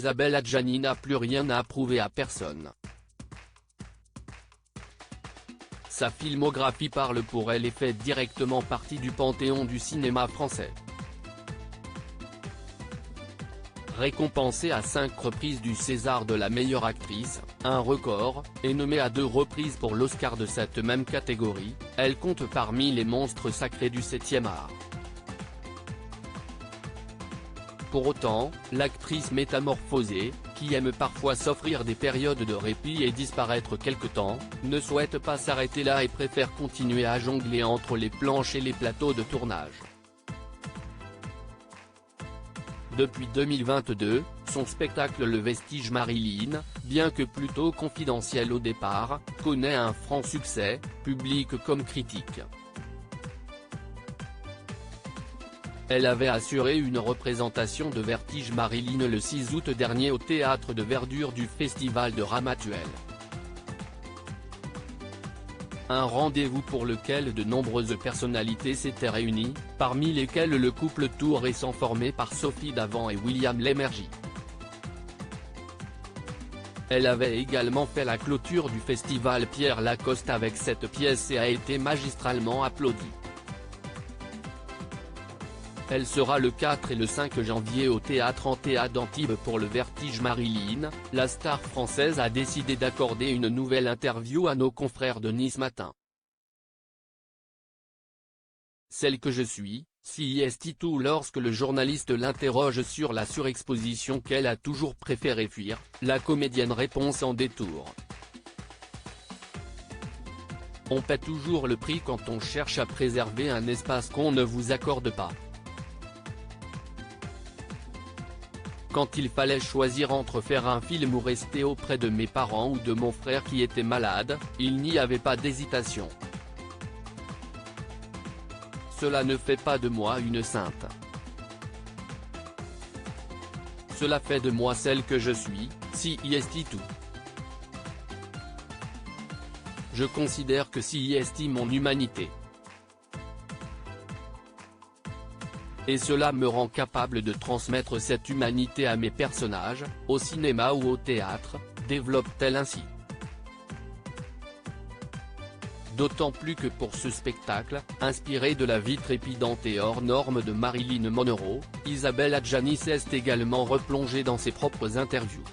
Isabelle Adjani n'a plus rien à prouver à personne. Sa filmographie parle pour elle et fait directement partie du panthéon du cinéma français. Récompensée à 5 reprises du César de la meilleure actrice, un record, et nommée à 2 reprises pour l'Oscar de cette même catégorie, elle compte parmi les monstres sacrés du 7e art. Pour autant, l'actrice métamorphosée, qui aime parfois s'offrir des périodes de répit et disparaître quelque temps, ne souhaite pas s'arrêter là et préfère continuer à jongler entre les planches et les plateaux de tournage. Depuis 2022, son spectacle Le Vestige Marilyn, bien que plutôt confidentiel au départ, connaît un franc succès, public comme critique. Elle avait assuré une représentation de Vertige Marilyn le 6 août dernier au Théâtre de Verdure du Festival de Ramatuelle. Un rendez-vous pour lequel de nombreuses personnalités s'étaient réunies, parmi lesquelles le couple tout récent formé par Sophie Davant et William Lémergie. Elle avait également fait la clôture du festival Pierre Lacoste avec cette pièce et a été magistralement applaudie. Elle sera le 4 et le 5 janvier au Théâtre Antea d'Antibes pour le Vertige Marilyn. La star française a décidé d'accorder une nouvelle interview à nos confrères de Nice Matin. Celle que je suis, CIST2 lorsque le journaliste l'interroge sur la surexposition qu'elle a toujours préféré fuir, la comédienne répond sans détour. On paie toujours le prix quand on cherche à préserver un espace qu'on ne vous accorde pas. Quand il fallait choisir entre faire un film ou rester auprès de mes parents ou de mon frère qui était malade, il n'y avait pas d'hésitation. Cela ne fait pas de moi une sainte. Cela fait de moi celle que je suis, CIST2. Je considère que CIST mon humanité. Et cela me rend capable de transmettre cette humanité à mes personnages, au cinéma ou au théâtre, développe-t-elle ainsi. D'autant plus que pour ce spectacle, inspiré de la vie trépidante et hors norme de Marilyn Monroe, Isabelle Adjani s'est également replongée dans ses propres interviews.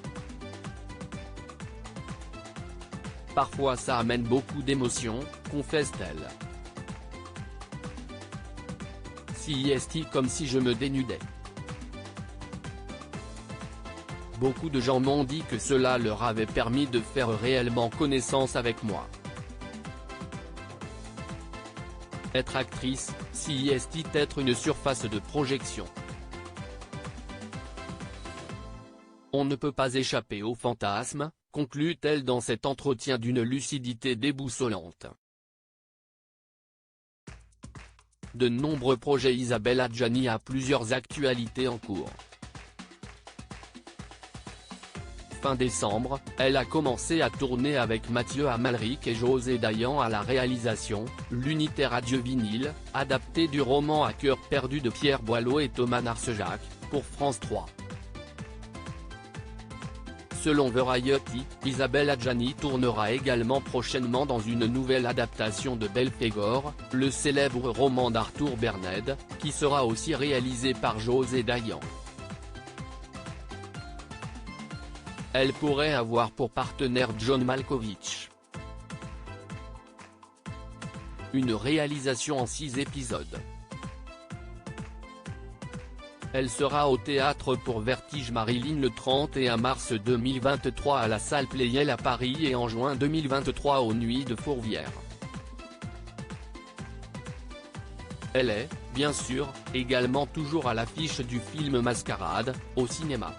Parfois ça amène beaucoup d'émotions, confesse-t-elle. CIST comme si je me dénudais. Beaucoup de gens m'ont dit que cela leur avait permis de faire réellement connaissance avec moi. Être actrice, CIST être une surface de projection. On ne peut pas échapper au fantasme, conclut-elle dans cet entretien d'une lucidité déboussolante. De nombreux projets. Isabelle Adjani a plusieurs actualités en cours. Fin décembre, elle a commencé à tourner avec Mathieu Amalric et José Dayan à la réalisation, l'unitaire Adieu vinyle, adapté du roman À cœur perdu de Pierre Boileau et Thomas Narcejac, pour France 3. Selon Variety, Isabelle Adjani tournera également prochainement dans une nouvelle adaptation de Belphégor, le célèbre roman d'Arthur Berned, qui sera aussi réalisé par José Dayan. Elle pourrait avoir pour partenaire John Malkovich. Une réalisation en 6 épisodes. Elle sera au théâtre pour Vertige Marilyn le 31 mars 2023 à la salle Pleyel à Paris et en juin 2023 aux Nuits de Fourvière. Elle est, bien sûr, également toujours à l'affiche du film Mascarade, au cinéma.